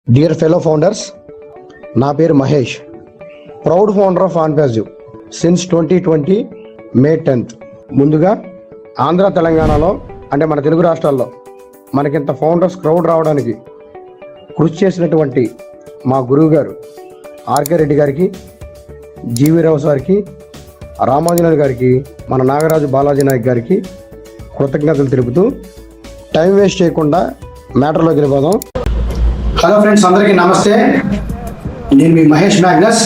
Dear fellow founders, నా పేరు Mahesh, proud founder of Onpassive since 2020 May 10th. ముందుగా ఆంధ్ర తెలంగాణలో అంటే మన తెలుగు రాష్ట్రాల్లో మనకింత ఫౌండర్స్ క్రౌడ్ రావడానికి కృషి చేసినటువంటి మా గురువు గారు ఆర్కే రెడ్డి గారికి, జీవి రావు సార్కి, రామాంజనేయులు గారికి, మన నాగరాజు బాలాజీ నాయక్ గారికి కృతజ్ఞతలు తెలుపుతూ టైం వేస్ట్ చేయకుండా మ్యాటర్లోకి వెళ్ళిపోదాం. హలో ఫ్రెండ్స్, అందరికీ నమస్తే. నేను మీ మహేష్ మ్యాగ్నస్.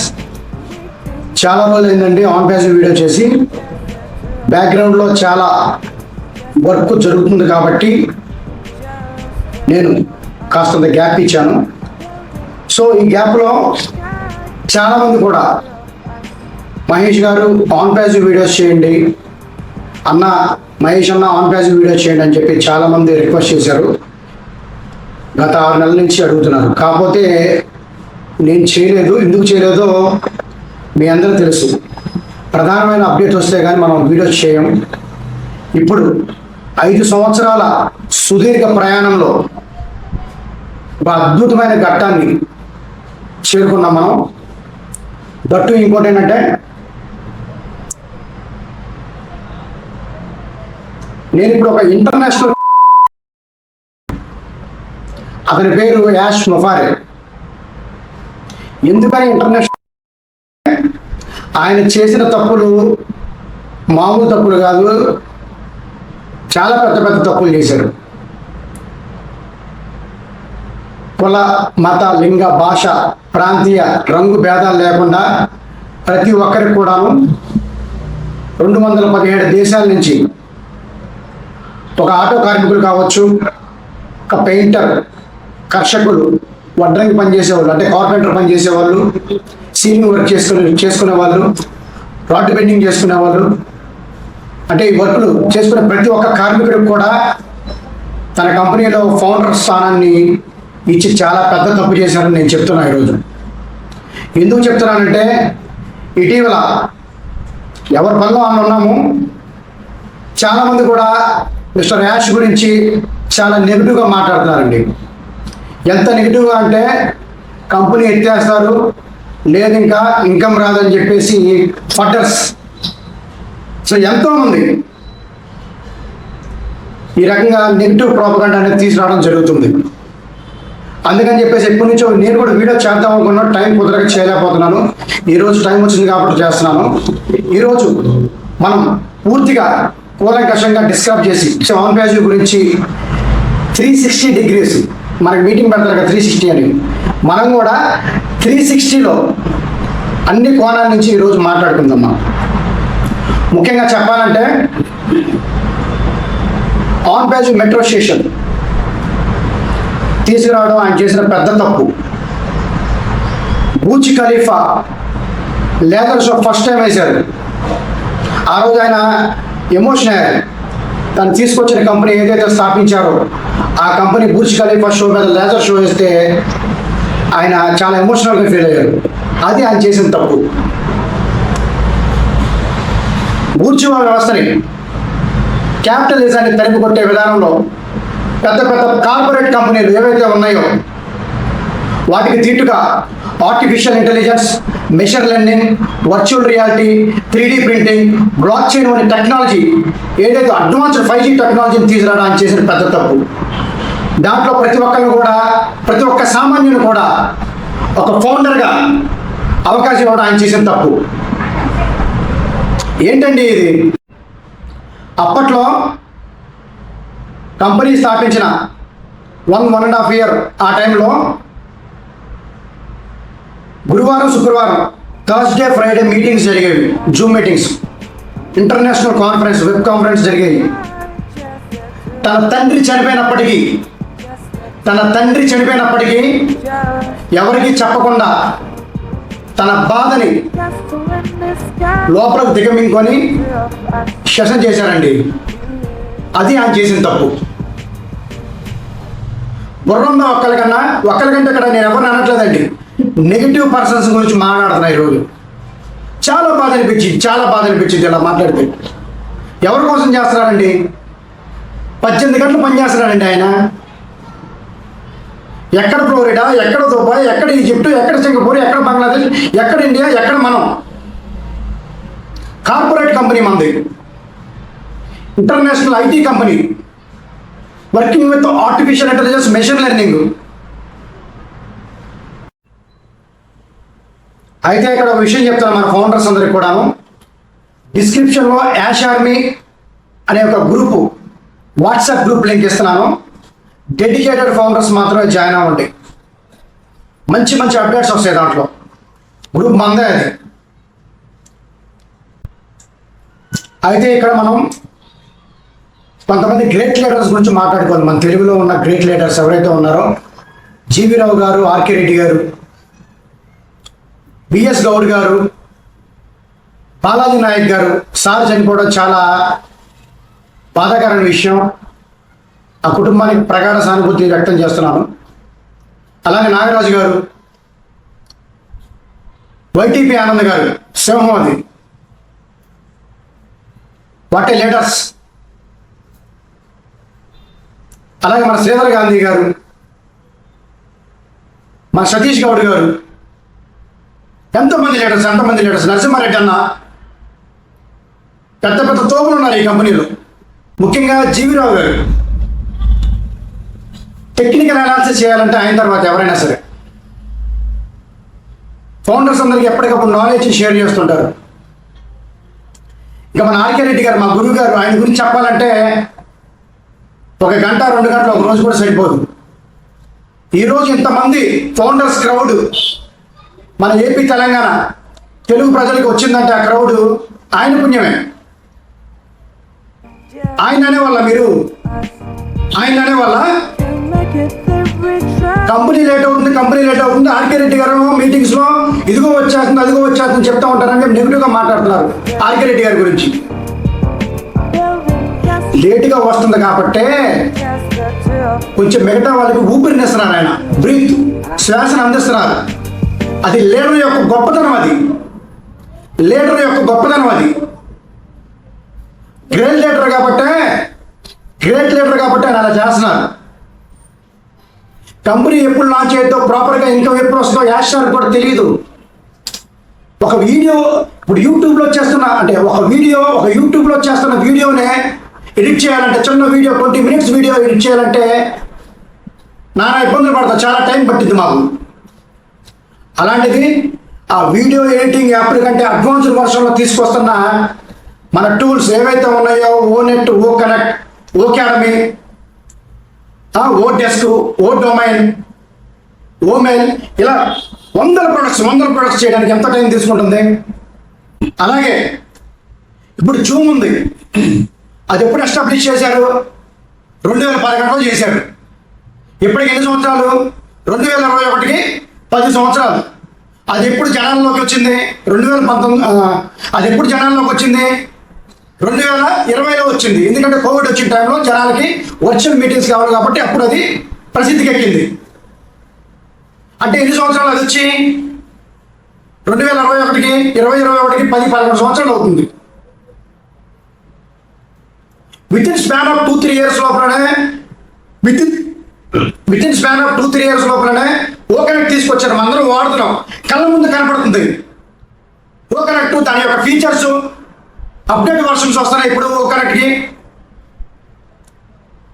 చాలా రోజులు అయిందండి ఆన్పాజివ్ వీడియో చేసి. బ్యాక్గ్రౌండ్లో చాలా వర్క్ జరుగుతుంది కాబట్టి నేను కాస్తంత గ్యాప్ ఇచ్చాను. సో ఈ గ్యాప్లో చాలామంది కూడా మహేష్ గారు ఆన్పాజివ్ వీడియోస్ చేయండి అన్న, మహేష్ అన్న ఆన్పాజివ్ వీడియోస్ చేయండి అని చెప్పి చాలామంది రిక్వెస్ట్ చేశారు. గత 6 నెలల నుంచి అడుగుతున్నారు. కాకపోతే నేను చేయలేదు. ఎందుకు చేయలేదో మీ అందరూ తెలుసు. ప్రధానమైన అప్డేట్ వస్తే కానీ మనం వీడియోస్ చేయం. ఇప్పుడు 5 సంవత్సరాల సుదీర్ఘ ప్రయాణంలో ఒక అద్భుతమైన ఘట్టాన్ని చేరుకున్నాం మనం. దట్టు ఇంకోటి ఏంటంటే, నేను ఇప్పుడు ఒక ఇంటర్నేషనల్, అతని పేరు యాష్ మొఫారే. ఎందుకని ఇంటర్నేషనల్? ఆయన చేసిన తప్పులు మామూలు తప్పులు కాదు, చాలా పెద్ద పెద్ద తప్పులు చేశారు. కుల, మత, లింగ, భాష, ప్రాంతీయ, రంగు భేదాలు లేకుండా ప్రతి ఒక్కరికి కూడాను 217 దేశాల నుంచి ఒక ఆటో కార్మికులు కావచ్చు, ఒక పెయింటర్, కర్షకులు, వడ్రంగి పనిచేసేవాళ్ళు అంటే కార్పెంటర్ పని చేసేవాళ్ళు, సీలింగ్ వర్క్ చేసుకునే వాళ్ళు, రాడ్ బెండింగ్ చేసుకునే వాళ్ళు, అంటే ఈ వర్క్లు చేసుకునే ప్రతి ఒక్క కార్మికుడికి కూడా తన కంపెనీలో ఫౌండర్ స్థానాన్ని ఇచ్చి చాలా పెద్ద తప్పు చేశారని నేను చెప్తున్నాను ఈరోజు. ఎందుకు చెప్తున్నానంటే, ఇటీవల ఎవరి పనిలో ఆమె ఉన్నాము, చాలామంది కూడా మిస్టర్ యాష్ గురించి చాలా నెగిటివ్గా మాట్లాడుతున్నారండి. ఎంత నెగిటివ్గా అంటే, కంపెనీ ఎత్తేస్తారు, లేదు ఇంకా ఇన్కమ్ రాదని చెప్పేసి ఫట్టర్స్. సో ఎంతోమంది ఈ రకంగా నెగిటివ్ ప్రాపగండా అనేది తీసుకురావడం జరుగుతుంది. అందుకని చెప్పేసి ఎప్పటి నుంచో నేను కూడా వీడియో చేద్దాం అనుకున్నాను, టైం కుదరక చేయలేకపోతున్నాను. ఈరోజు టైం వచ్చింది కాబట్టి చేస్తున్నాను. ఈరోజు మనం పూర్తిగా కూలంకషంగా డిస్కస్ చేసి ఆన్పాజివ్ గురించి 360 degrees, మనకి మీటింగ్ పెడతారు కదా 360 అని, మనం కూడా 360లో అన్ని కోణాల నుంచి ఈరోజు మాట్లాడుకుందాం. ముఖ్యంగా చెప్పాలంటే, ఆన్పాజివ్ మెట్రో స్టేషన్ తీసుకురావడం ఆయన చేసిన పెద్ద తప్పు. Burj Khalifa leather show first time వేశారు. ఆ రోజు ఆయన ఎమోషన్ అయ్యారు. తను తీసుకొచ్చిన కంపెనీ ఏదైతే స్థాపించారో ఆ కంపెనీ బుర్జ్ ఖలీఫా షో మీద లేజర్ షో వేస్తే ఆయన చాలా ఎమోషనల్గా ఫీల్ అయ్యారు. అది ఆయన చేసిన తప్పు. బూర్జువా వ్యవస్థని, క్యాపిటలిజాన్ని తరిమి కొట్టే విధానంలో పెద్ద పెద్ద కార్పొరేట్ కంపెనీలు ఏవైతే ఉన్నాయో వాటికి తీటుగా artificial intelligence, machine learning, virtual reality, 3D printing, blockchain వంటి టెక్నాలజీ, ఏదైతే అడ్వాన్స్డ్ 5G టెక్నాలజీని తీసుకురావడానికి చేసిన పెద్ద తప్పు. దాంట్లో ప్రతి ఒక్కరిని కూడా, ప్రతి ఒక్క సామాన్యుని కూడా ఒక ఫౌండర్గా అవకాశం ఇవ్వడం ఆయన చేసిన తప్పు. ఏంటండి ఇది? అప్పట్లో కంపెనీ స్థాపించిన 1.5 year ఆ టైంలో గురువారం, శుక్రవారం, థర్స్డే, ఫ్రైడే మీటింగ్స్ జరిగేవి, Zoom meetings, international conference, web conference జరిగేవి. తన తండ్రి చనిపోయినప్పటికీ ఎవరికి చెప్పకుండా తన బాధని లోపలకు దిగమింగుకొని సెషన్ చేశారండి. అది ఆయన చేసిన తప్పు. బుర్రంలో ఒక్కరికంటే ఇక్కడ నేను ఎవరిని అనట్లేదండి, నెగిటివ్ పర్సన్స్ గురించి మాట్లాడుతున్నా ఈరోజు. చాలా బాధ అనిపించింది ఇలా మాట్లాడితే. ఎవరి కోసం చేస్తున్నారండి? 18 గంటలు పని చేస్తున్నాడండి ఆయన. ఎక్కడ ఫ్లోరిడా, ఎక్కడ దుబాయ్, ఎక్కడ ఈజిప్ట్, ఎక్కడ సింగపూర్, ఎక్కడ బంగ్లాదేశ్, ఎక్కడ ఇండియా, ఎక్కడ మనం. కార్పొరేట్ కంపెనీ మనది, international IT company, working with artificial intelligence, machine learning. అయితే ఇక్కడ ఒక విషయం చెప్తాను మన ఫౌండర్స్ అందరికి కూడాను. డిస్క్రిప్షన్లో యాష్ ఆర్మీ అనే ఒక గ్రూపు, వాట్సాప్ గ్రూప్ లింక్ ఇస్తున్నాను. డెడికేటెడ్ ఫౌండర్స్ మాత్రమే జాయిన్ అవ్వండి. మంచి మంచి అప్డేట్స్ వస్తాయి దాంట్లో. గ్రూప్ మందే అది. అయితే ఇక్కడ మనం కొంతమంది గ్రేట్ లీడర్స్ గురించి మాట్లాడుకోవాలి. మన తెలుగులో ఉన్న గ్రేట్ లీడర్స్ ఎవరైతే ఉన్నారో, జీవి రావు గారు, ఆర్కే రెడ్డి గారు, బిఎస్ గౌడ్ గారు, బాలాజీ నాయక్ గారు. సార్ చనిపోవడం చాలా బాధాకరమైన విషయం. ఆ కుటుంబానికి ప్రగాఢ సానుభూతి వ్యక్తం చేస్తున్నాను. అలాగే నాగరాజు గారు, వైటీపీ ఆనంద్ గారు, సింహమది, వాట్ ఏ లీడర్స్. అలాగే మన శ్రీధర్ గాంధీ గారు, మన సతీష్ గౌడ్ గారు, ఎంతోమంది లీడర్స్. నరసింహారెడ్డి అన్న, పెద్ద పెద్ద తోపులు ఉన్నారు ఈ కంపెనీలో. ముఖ్యంగా జీవిరావు గారు. టెక్నికల్ అనాలిసిస్ చేయాలంటే ఆయన తర్వాత ఎవరైనా సరే. ఫౌండర్స్ అందరికీ ఎప్పటికప్పుడు నాలెడ్జ్ షేర్ చేస్తుంటారు. ఇక మన ఆర్కే రెడ్డి గారు, మా గురువు గారు, ఆయన గురించి చెప్పాలంటే 1 గంట 2 గంటలు ఒక రోజు కూడా సరిపోదు. ఈరోజు ఇంతమంది ఫౌండర్స్ క్రౌడ్ మన ఏపీ తెలంగాణ తెలుగు ప్రజలకు వచ్చిందంటే ఆ క్రౌడ్ ఆయన పుణ్యమే. ఆయన అనేవాళ్ళ కంపెనీ లేట్ అవుతుంది. ఆర్కే రెడ్డి గారు మీటింగ్స్లో ఇదిగో వచ్చేస్తుంది, అదిగో వచ్చేస్తుంది చెప్తా ఉంటారని చెప్పి నెగిటివ్గా మాట్లాడుతున్నారు ఆర్కే రెడ్డి గారి గురించి. లేటుగా వస్తుంది కాబట్టే కొంచెం మిగతా వాళ్ళకి ఊపిరినిస్తున్నారు. ఆయన బ్రీత్, శ్వాసను అందిస్తున్నారు. అది లీడర్ యొక్క గొప్పతనం. గ్రేట్ లీడర్ కాబట్టి ఆయన అలా చేస్తున్నారు. కంపెనీ ఎప్పుడు లాంచ్ అయ్యేదో, ప్రాపర్గా ఇన్కమ్ ఎప్పుడు వస్తుందో యాష్ సార్ కూడా తెలియదు. ఒక వీడియో ఇప్పుడు యూట్యూబ్లో చేస్తున్న వీడియోనే ఎడిట్ చేయాలంటే, చిన్న వీడియో 20 minutes వీడియో ఎడిట్ చేయాలంటే నానా ఇబ్బందులు పడతాం, చాలా టైం పట్టింది మాకు. అలాంటిది ఆ వీడియో ఎడిటింగ్ యాప్ కంటే అడ్వాన్స్డ్ వర్షన్లో తీసుకొస్తున్న మన టూల్స్ ఏవైతే ఉన్నాయో, ఓనెట్, ఓ కనెక్ట్, ఓ అకాడమీ, ఓ డెస్క్, ఓ డొమైన్, ఓ మెయిల్, ఇలా వందల ప్రొడక్ట్స్ చేయడానికి ఎంత టైం తీసుకుంటుంది. అలాగే ఇప్పుడు జూమ్ ఉంది. అది ఎప్పుడు ఎస్టాబ్లిష్ చేశారు? 2011లో చేశారు. ఇప్పటికి ఎన్ని సంవత్సరాలు? 2021కి 10 సంవత్సరాలు. అది ఎప్పుడు జనాల్లోకి వచ్చింది? 2019. అది ఎప్పుడు జనాల్లోకి వచ్చింది? 2020లో వచ్చింది. ఎందుకంటే కోవిడ్ వచ్చిన టైంలో జనాలకి వర్చువల్ మీటింగ్స్ కావాలి కాబట్టి అప్పుడు అది ప్రసిద్ధికి ఎక్కింది. అంటే ఎన్ని సంవత్సరాలు అది వచ్చి? 2021కి 2021కి 10-11 సంవత్సరాలు అవుతుంది. With in span of 2-3 years లోపలనే ఓ కనెక్ట్ తీసుకొచ్చారు. అందరూ వాడుతున్నాం, కళ్ళ ముందు కనపడుతుంది. ఓ కనెక్ట్ దాని యొక్క ఫీచర్స్, అప్డేట్ వర్షన్స్ వస్తున్నాయి. ఇప్పుడు ఓ కనెక్ట్కి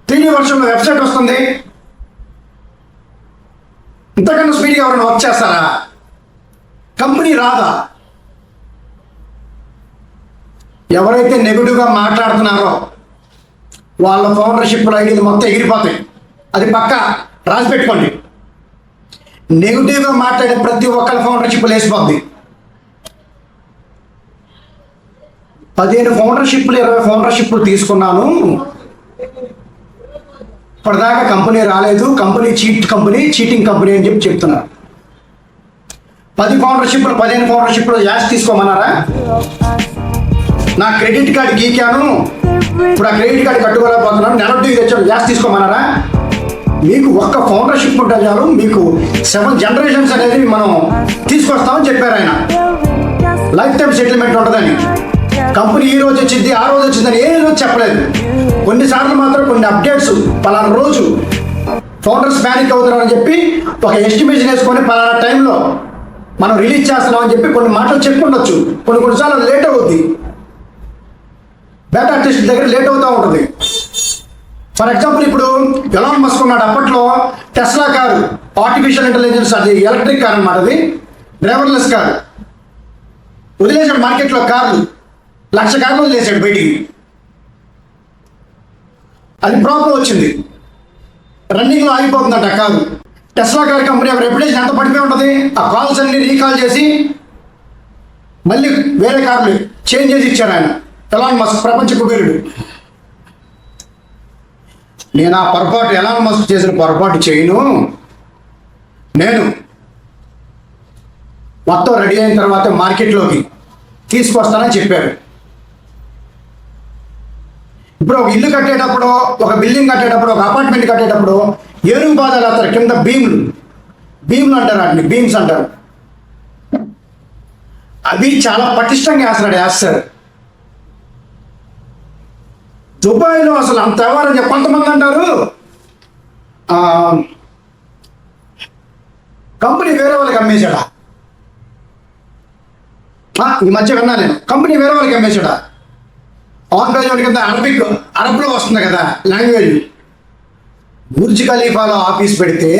3D వర్షన్లో వెబ్సైట్ వస్తుంది. ఇంతకన్నా స్పీడ్గా ఎవరైనా వర్క్ చేస్తారా? కంపెనీ రాదా? ఎవరైతే నెగిటివ్గా మాట్లాడుతున్నారో వాళ్ళ ఫౌండర్షిప్ ఐడీలు మొత్తం ఎగిరిపోతాయి. అది పక్కా రాసి పెట్టుకోండి. నెగిటివ్గా మాట్లాడే ప్రతి ఒక్కరి ఫౌండర్షిప్ లేసిపోద్ది. 15 ఫౌండర్షిప్లు 20 ఫౌండర్షిప్లు తీసుకున్నాను, ఇప్పటిదాకా కంపెనీ రాలేదు, కంపెనీ చీటింగ్ కంపెనీ అని చెప్పి చెప్తున్నారు. 15 ఫౌండర్షిప్లు యాష్ తీసుకోమన్నారా? నా క్రెడిట్ కార్డు గీకాను, ఇప్పుడు ఆ క్రెడిట్ కార్డు కట్టుకోలేకపోతున్నాను, నెలడ్డూ తెచ్చాను, యాష్ తీసుకోమన్నారా? మీకు ఒక్క ఫౌండర్షిప్ ఉంటే చాలు, మీకు 7 generations అనేది మనం తీసుకొస్తామని చెప్పారు ఆయన. లైఫ్ టైం సెటిల్మెంట్ ఉంటుందని. కంపెనీ ఈ రోజు వచ్చింది, ఆ రోజు వచ్చిందని ఏ రోజు చెప్పలేదు. కొన్నిసార్లు మాత్రం కొన్ని అప్డేట్స్ పలానా రోజు ఫౌండర్స్ ప్యానిక్ అవుతున్నారని చెప్పి ఒక ఎస్టిమేషన్ వేసుకొని పలానా టైంలో మనం రిలీజ్ చేస్తున్నామని చెప్పి కొన్ని మాటలు చెప్పుకుండొచ్చు. కొన్నిసార్లు అది లేట్ అవుద్ది, బేటా టెస్ట్ దగ్గర లేట్ అవుతూ ఉంటుంది. ఫర్ ఎగ్జాంపుల్ ఇప్పుడు ఎలాన్ మస్క్ ఉన్నాడు, అప్పట్లో టెస్లా కారు ఆర్టిఫిషియల్ ఇంటెలిజెన్స్, అది ఎలక్ట్రిక్ కార్ అనమాట, అది డ్రైవర్లెస్ కారు వదిలేశాడు మార్కెట్లో. కార్లు 1,00,000 కార్లు వదిలేశాడు బయటికి. అది ప్రాబ్లం వచ్చింది, రన్నింగ్లో ఆగిపోతుందంట ఆ car. Tesla car company reputation ఎంత పడిపోయి ఉంటుంది. ఆ కాల్స్ అన్ని రీకాల్ చేసి మళ్ళీ వేరే కార్లు చేంజ్ చేసి ఇచ్చారు ఆయన, ఎలాన్ మస్క్, ప్రపంచ కుబేరుడు. నేను ఆ పొరపాటు, ఎలాన్ మస్క్ చేసిన పొరపాటు చేయను, నేను మొత్తం రెడీ అయిన తర్వాత మార్కెట్లోకి తీసుకొస్తానని చెప్పారు. ఇప్పుడు ఒక ఇల్లు కట్టేటప్పుడు, ఒక బిల్డింగ్ కట్టేటప్పుడు, ఒక అపార్ట్మెంట్ కట్టేటప్పుడు ఏనుగు బాధలు వేస్తారు కింద, భీములు అంటారు, వాటిని బీమ్స్ అంటారు. అవి చాలా పటిష్టంగా వేస్తారు. దుబాయ్లో అసలు అంత ఎవరని కొంతమంది అంటారు, కంపెనీ వేరే వాళ్ళకి అమ్మేశాడా. ఈ మధ్య విన్నా నేను, కంపెనీ వేరే వాళ్ళకి అమ్మేశాడా. ఆన్ పేజ్ కింద అరబ్లో వస్తుంది కదా లాంగ్వేజ్. బుర్జ్ ఖలీఫాలో ఆఫీస్ పెడితే,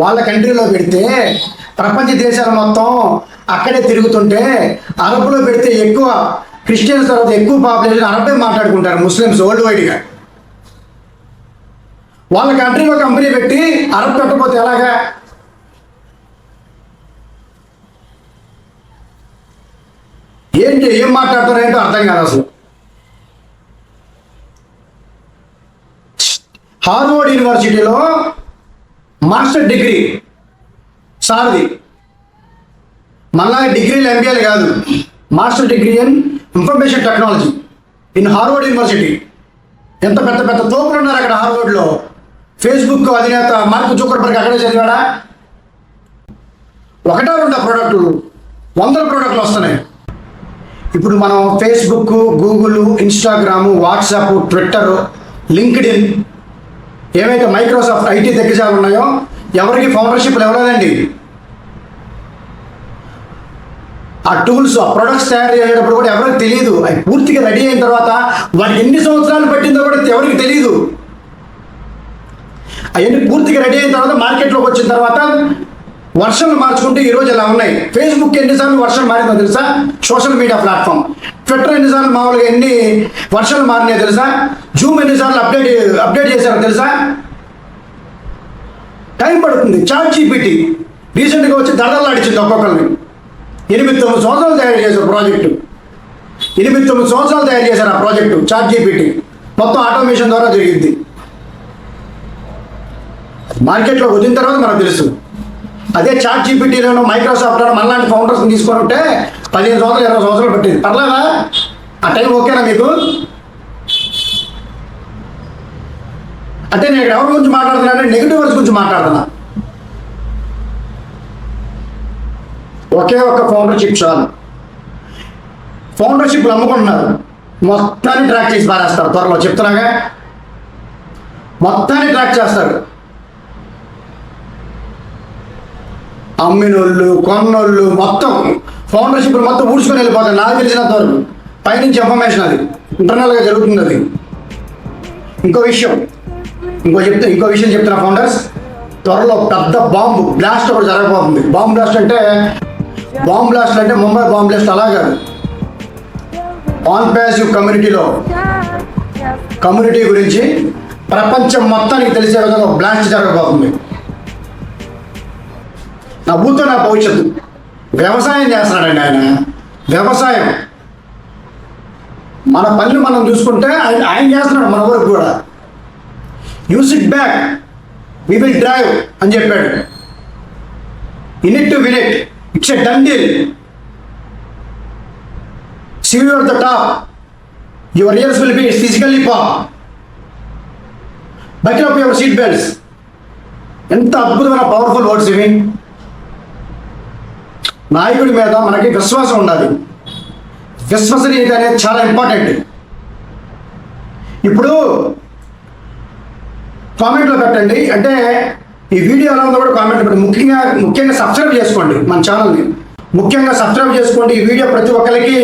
వాళ్ళ కంట్రీలో పెడితే, ప్రపంచ దేశాలు మొత్తం అక్కడే తిరుగుతుంటే, అరబ్లో పెడితే ఎక్కువ క్రిస్టియన్స్ తర్వాత ఎక్కువ పాపులేషన్ అరబ్బే మాట్లాడుకుంటారు, ముస్లిమ్స్ వరల్డ్ వైడ్గా. వాళ్ళ కంట్రీలో కంపెనీ పెట్టి అరబ్ పెట్టకపోతే ఎలాగా. ఏం మాట్లాడతారో ఏంటో అర్థం కాదు అసలు. హార్వర్డ్ యూనివర్సిటీలో మాస్టర్ డిగ్రీ సార్ది, మళ్ళా డిగ్రీలు ఎంబీఏలు కాదు, master degree in information technology in Harvard university. ఎంత పెద్ద పెద్ద తోపులు ఉన్నారు అక్కడ హార్వర్డ్లో. ఫేస్బుక్ అధినేత మార్క్ జుకర్బర్గ్ అక్కడే చదివాడా. ఒకటో రెండో ప్రోడక్టులు, 100 ప్రోడక్ట్లు వస్తున్నాయి. ఇప్పుడు మనం Facebook, Google, Instagram, WhatsApp, Twitter, LinkedIn, ఏవైతే మైక్రోసాఫ్ట్ ఐటీ దిగ్గజాలు ఉన్నాయో ఎవరికి ఫౌండర్షిప్లు ఇవ్వలేదండి. ఆ టూల్స్, ఆ ప్రొడక్ట్స్ తయారు చేసేటప్పుడు కూడా ఎవరికి తెలియదు. అవి పూర్తిగా రెడీ అయిన తర్వాత వాటికి ఎన్ని సంవత్సరాలు పట్టిందో కూడా ఎవరికి తెలియదు. అవన్నీ పూర్తిగా రెడీ అయిన తర్వాత మార్కెట్లోకి వచ్చిన తర్వాత వర్షన్లు మార్చుకుంటే ఈరోజు ఇలా ఉన్నాయి. ఫేస్బుక్ ఎన్నిసార్లు వర్షన్ మారిందో తెలుసా, సోషల్ మీడియా ప్లాట్ఫామ్. ట్విట్టర్ ఎన్నిసార్లు మామూలుగా ఎన్ని వర్షన్లు మారినాయో తెలుసా, జూమ్ ఎన్నిసార్లు అప్డేట్ చేశారో తెలుసా. టైం పడుతుంది. చాట్ జీపీటీ రీసెంట్గా వచ్చి దడదల్లాడిచ్చింది ఒక్కొక్కరిని. 8-9 సంవత్సరాలు తయారు చేశారు ప్రాజెక్టు. 8-9 సంవత్సరాలు తయారు చేశారు ఆ ప్రాజెక్టు. చాట్ జీపీటీ మొత్తం ఆటోమేషన్ ద్వారా జరిగింది. మార్కెట్లో వచ్చిన తర్వాత మనకు తెలుసు. అదే చాట్ జీపీటీలోనూ మైక్రోసాఫ్ట్ మనలాంటి ఫౌండర్స్ని తీసుకొని ఉంటే 15 సంవత్సరాలు 20 సంవత్సరాలు పట్టింది. పర్లేదా? ఆ టైం ఓకేనా మీకు? అంటే నేను ఎవరి గురించి మాట్లాడుతున్నా అంటే నెగిటివ్ వర్డ్స్ గురించి మాట్లాడుతున్నా. ఒకే ఒక్క ఫౌండర్షిప్ చాలు. ఫౌండర్షిప్లు అమ్ముకుంటున్నారు, మొత్తాన్ని ట్రాక్ చేసి పారేస్తారు. త్వరలో చెప్తున్నాగా, మొత్తాన్ని ట్రాక్ చేస్తారు. అమ్మినోళ్ళు, కొన్నోళ్ళు మొత్తం ఫౌండర్షిప్లు మొత్తం ఊడ్చుకొని వెళ్ళిపోతారు. నాకు తెలిసినంత వరకు పైనుంచి ఇన్ఫర్మేషన్, అది ఇంటర్నల్గా జరుగుతుంది. అది ఇంకో విషయం చెప్తున్నా ఫౌండర్స్, త్వరలో పెద్ద బాంబు బ్లాస్ట్ ఒకటి జరగబోతుంది. బాంబు బ్లాస్ట్ అంటే ముంబై బాంబు బ్లాస్ట్ అలా కాదు. ఆన్ ప్యాసివ్ కమ్యూనిటీ గురించి ప్రపంచం మొత్తానికి తెలిసే విధంగా బ్లాస్ట్ జరగబోతుంది. నా ఊరితో నా భవిష్యత్తు. వ్యవసాయం చేస్తున్నాడండి ఆయన. వ్యవసాయం మన పనులు మనం చూసుకుంటే ఆయన చేస్తున్నాడు మన వరకు కూడా. You SIT back, we will drive అని చెప్పాడు. In it to win it, it's a done deal. See you at the top. Your ears will be physically pop. Buckle up your seat belts. ఎంత అద్భుతమైన powerful words ఇవి. నాయకుడి మీద మనకి విశ్వాసం ఉండాలి. విశ్వసనీయత అనేది చాలా ఇంపార్టెంట్. ఇప్పుడు కామెంట్లో పెట్టండి. అంటే ఈ వీడియో ఎలా ఉందో కూడా కామెంట్లో పెట్టండి. ముఖ్యంగా సబ్స్క్రైబ్ చేసుకోండి మన ఛానల్ని. ముఖ్యంగా సబ్స్క్రైబ్ చేసుకోండి. ఈ వీడియో ప్రతి ఒక్కరికి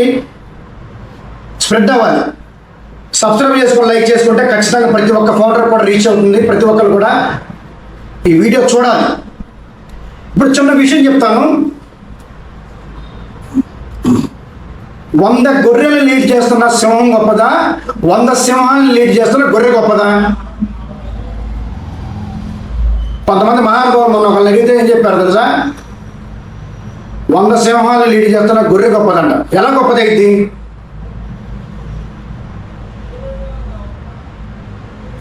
స్ప్రెడ్ అవ్వాలి. సబ్స్క్రైబ్ చేసుకొని లైక్ చేసుకుంటే ఖచ్చితంగా ప్రతి ఒక్క ఫౌండర్ కూడా రీచ్ అవుతుంది. ప్రతి ఒక్కరు కూడా ఈ వీడియో చూడాలి. ఇప్పుడు చిన్న విషయం చెప్తాను. 100 గొర్రెలు లీడ్ చేస్తున్న సింహం గొప్పదా, 100 సింహాలను లీడ్ చేస్తున్న గొర్రె గొప్పదా? కొంతమంది మహానుభావులు మొన్న ఒకళ్ళని అడిగితే ఏం చెప్పారు తెలుసా? 100 సింహాలను లీడ్ చేస్తున్న గొర్రె గొప్పదంట. ఎలా గొప్పదైంది?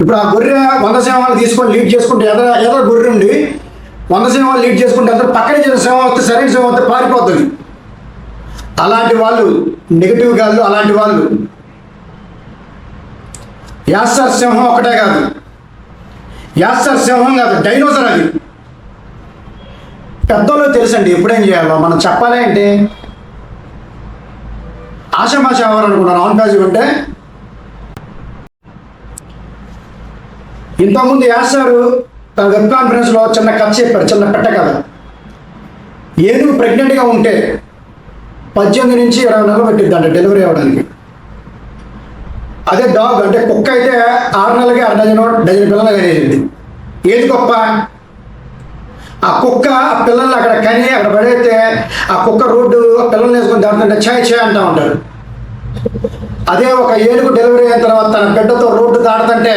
ఇప్పుడు ఆ గొర్రె 100 సింహాలు తీసుకొని లీడ్ చేసుకుంటే ఎదో గొర్రె ఉండి 100 సింహాలు లీడ్ చేసుకుంటే అందరూ పక్కనే చేసిన సింహం వస్తే, సరైన సింహం వస్తే పారిపోతుంది. అలాంటి వాళ్ళు నెగిటివ్ కాదు. అలాంటి వాళ్ళు యాసర్ సింహం ఒకటే కాదు, యాసర్ సింహం కాదు, డైనోసర్. అది పెద్దోళ్ళు తెలుసండి ఎప్పుడేం చేయాలో. మనం చెప్పాలి అంటే ఆషామాషి అవ్వాలనుకున్నాను. ఆన్ పేజ్ ఉంటే ఇంతకుముందు యాసారు తన వెబ్ కాన్ఫరెన్స్లో చిన్న కథ చెప్పారు, చిన్న పెట్ట కథ. ఏనుగు ప్రెగ్నెంట్గా ఉంటే 18 నుంచి 20 నెలలు పట్టిద్ది అంటే డెలివరీ అవ్వడానికి. అదే డాగ్ అంటే కుక్క అయితే 6 నెలలకి 6 డజన్ పిల్లలు కనేసింది. ఏది గొప్ప? ఆ కుక్క పిల్లల్ని అక్కడ కని అక్కడ పడైతే ఆ కుక్క రోడ్డు పిల్లల్ని వేసుకొని దాడుతుంటే ఛాయ్ అంటూ ఉంటారు. అదే ఒక ఏనుగు డెలివరీ అయిన తర్వాత తన బిడ్డతో రోడ్డు దాడుతుంటే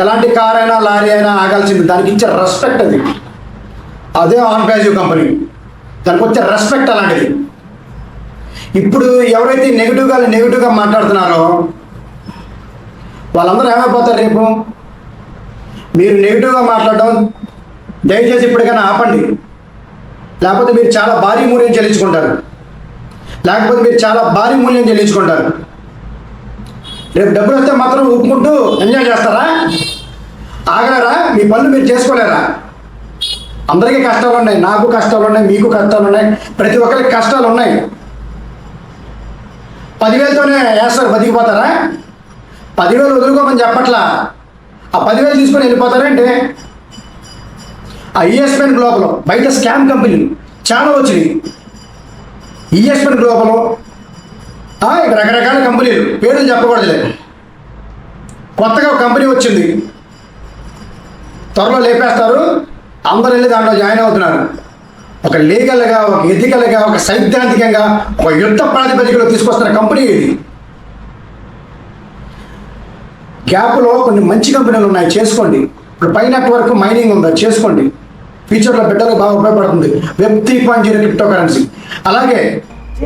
ఎలాంటి కార్ అయినా లారీ అయినా ఆగాల్సింది. దానికి ఇచ్చే రెస్పెక్ట్ అది. అదే ఆన్ పేజ్ కంపెనీ, దానికి వచ్చే రెస్పెక్ట్ అలాంటిది. ఇప్పుడు ఎవరైతే నెగిటివ్గా మాట్లాడుతున్నారో వాళ్ళందరూ ఏమైపోతారు రేపు? మీరు నెగిటివ్గా మాట్లాడడం దయచేసి ఇప్పటికైనా ఆపండి. లేకపోతే మీరు చాలా భారీ మూల్యం చెల్లించుకుంటారు. రేపు డబ్బులు వస్తే మాత్రం ఊపుకుంటూ ఎంజాయ్ చేస్తారా? ఆగలేరా? మీ పనులు మీరు చేసుకోలేరా? అందరికీ కష్టాలు ఉన్నాయి. నాకు కష్టాలు ఉన్నాయి, మీకు కష్టాలు ఉన్నాయి, ప్రతి ఒక్కరికి కష్టాలు ఉన్నాయి. 10,000తోనే వేస్తారు, బతికిపోతారా? 10,000 వదులుకోమని చెప్పట్లా. ఆ 10,000 తీసుకొని వెళ్ళిపోతారంటే ఆ ఈఎస్పిఎన్ గ్లోబల్ బయట స్కామ్ కంపెనీలు చాలా వచ్చినాయి. ఈఎస్పిఎన్ గ్లోబల్ ఇక్కడ రకరకాల కంపెనీలు, పేర్లు చెప్పకూడదులే. కొత్తగా ఒక కంపెనీ వచ్చింది, త్వరలో లేపేస్తారు. అందరూ వెళ్ళి దాంట్లో జాయిన్ అవుతున్నారు. ఒక లీగల్గా, ఒక ఎథికల్గా, ఒక సైద్ధాంతికంగా, ఒక యుద్ధ ప్రాతిపదికలో తీసుకొస్తున్న కంపెనీ ఇది. గ్యాప్లో కొన్ని మంచి కంపెనీలు ఉన్నాయి, చేసుకోండి. ఇప్పుడు పై నెట్వర్క్ మైనింగ్ ఉందా, చేసుకోండి. ఫ్యూచర్లో బిడ్డలకు బాగా ఉపయోగపడుతుంది. Web 3.0 crypto currency. అలాగే